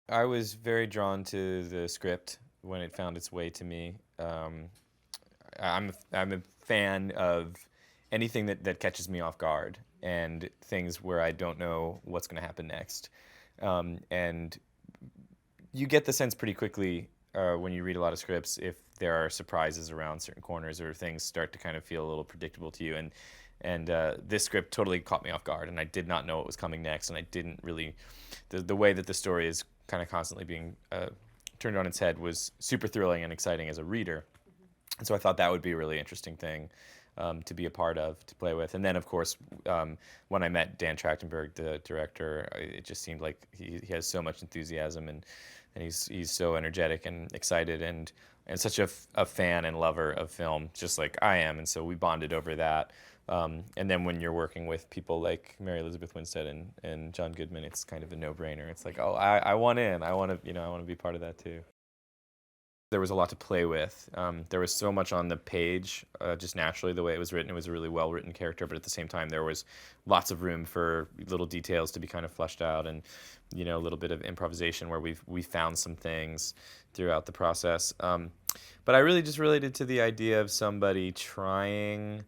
I was very drawn to the script when it found its way to me. I'm a fan of anything that catches me off guard and things where I don't know what's going to happen next. And you get the sense pretty quickly when you read a lot of scripts if there are surprises around certain corners or things start to kind of feel a little predictable to you. And this script totally caught me off guard, and I did not know what was coming next, and I didn't really the way that the story is kind of constantly being turned on its head was super thrilling and exciting as a reader. And so I thought that would be a really interesting thing to be a part of, to play with. And then, of course, when I met Dan Trachtenberg, the director, it just seemed like he has so much enthusiasm and he's so energetic and excited and such a fan and lover of film, just like I am. And so we bonded over that. And then when you're working with people like Mary Elizabeth Winstead and John Goodman, it's kind of a no-brainer. It's like, oh, I want in. I want to, I want to be part of that too. There was a lot to play with. There was so much on the page, just naturally the way it was written. It was a really well written character, but at the same time, there was lots of room for little details to be kind of fleshed out, and a little bit of improvisation where we found some things throughout the process. But I really just related to the idea of somebody trying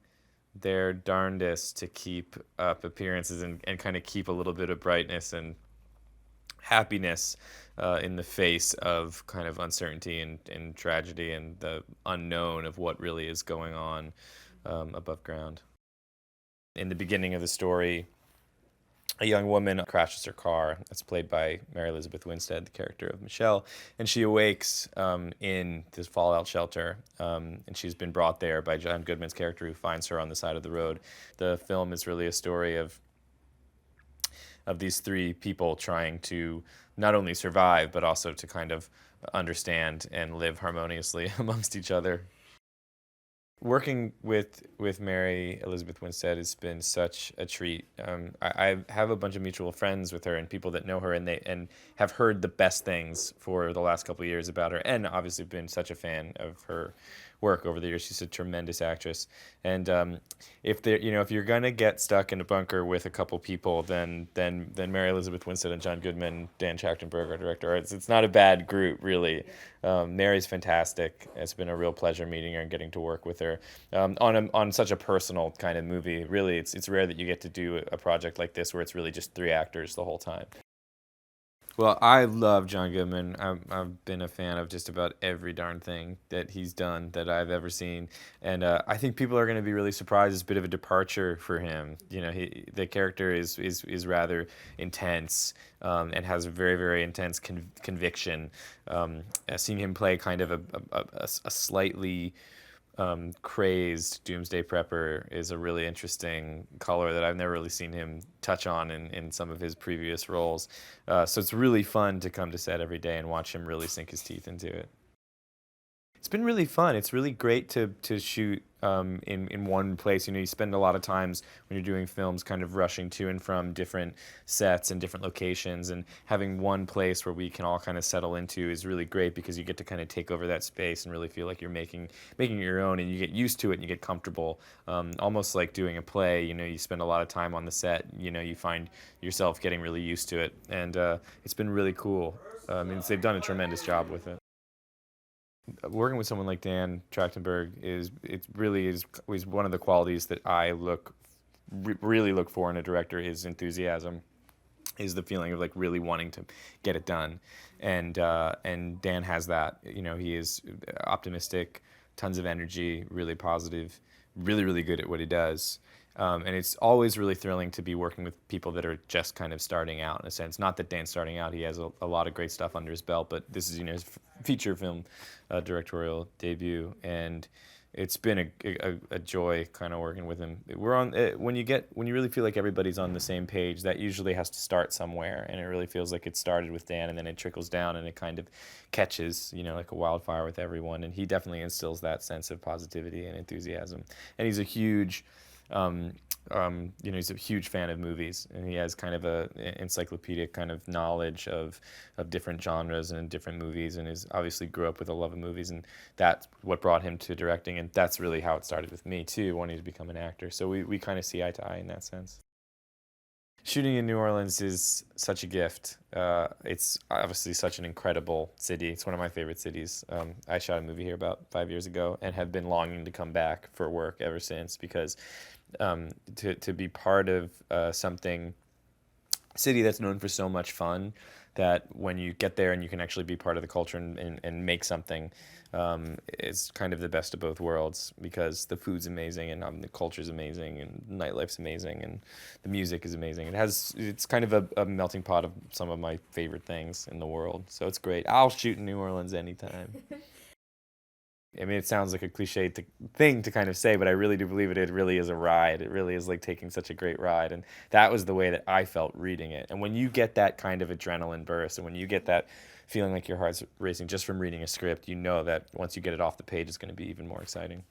their darndest to keep up appearances and kind of keep a little bit of brightness and happiness in the face of kind of uncertainty and tragedy and the unknown of what really is going on above ground. In the beginning of the story, a young woman crashes her car. That's played by Mary Elizabeth Winstead, the character of Michelle, and she awakes in this fallout shelter, and she's been brought there by John Goodman's character, who finds her on the side of the road. The film is really a story of these three people trying to not only survive but also to kind of understand and live harmoniously amongst each other. Working with Mary Elizabeth Winstead has been such a treat. I have a bunch of mutual friends with her and people that know her, and they and have heard the best things for the last couple of years about her, and obviously been such a fan of her work over the years. She's a tremendous actress, and if you're gonna get stuck in a bunker with a couple people, then Mary Elizabeth Winstead and John Goodman, Dan Trachtenberg, our director. It's not a bad group, really. Mary's fantastic. It's been a real pleasure meeting her and getting to work with her on such a personal kind of movie. Really, it's rare that you get to do a project like this where it's really just three actors the whole time. Well, I love John Goodman. I've been a fan of just about every darn thing that he's done that I've ever seen, and I think people are going to be really surprised. It's a bit of a departure for him. The character is rather intense and has a very very intense conviction. Seeing him play kind of a slightly crazed doomsday prepper is a really interesting color that I've never really seen him touch on in some of his previous roles. So it's really fun to come to set every day and watch him really sink his teeth into it. It's been really fun. It's really great to shoot in one place. You spend a lot of times when you're doing films kind of rushing to and from different sets and different locations, and having one place where we can all kind of settle into is really great because you get to kind of take over that space and really feel like you're making it your own, and you get used to it and you get comfortable. Almost like doing a play. You spend a lot of time on the set. You find yourself getting really used to it, and it's been really cool. They've done a tremendous job with it. Working with someone like Dan Trachtenberg is one of the qualities that I really look for in a director is enthusiasm, is the feeling of like really wanting to get it done, and Dan has that. He is optimistic, tons of energy, really positive, really good at what he does. And it's always really thrilling to be working with people that are just kind of starting out in a sense. Not that Dan's starting out; he has a lot of great stuff under his belt. But this is his feature film directorial debut, and it's been a joy kind of working with him. We're on when you really feel like everybody's on the same page. That usually has to start somewhere, and it really feels like it started with Dan, and then it trickles down, and it kind of catches like a wildfire with everyone. And he definitely instills that sense of positivity and enthusiasm. And he's a huge he's a huge fan of movies, and he has kind of a encyclopedic kind of knowledge of different genres and different movies, and is obviously grew up with a love of movies, and that's what brought him to directing, and that's really how it started with me too, wanting to become an actor. So we kind of see eye to eye in that sense. Shooting in New Orleans is such a gift. It's obviously such an incredible city. It's one of my favorite cities. I shot a movie here about 5 years ago and have been longing to come back for work ever since because to be part of something city that's known for so much fun that when you get there and you can actually be part of the culture and make something, it's kind of the best of both worlds because the food's amazing and the culture's amazing and nightlife's amazing and the music is amazing. It's kind of a melting pot of some of my favorite things in the world. So it's great. I'll shoot in New Orleans anytime. I mean, it sounds like a thing to kind of say, but I really do believe it. It really is a ride. It really is like taking such a great ride. And that was the way that I felt reading it. And when you get that kind of adrenaline burst and when you get that feeling like your heart's racing just from reading a script, you know that once you get it off the page, it's going to be even more exciting.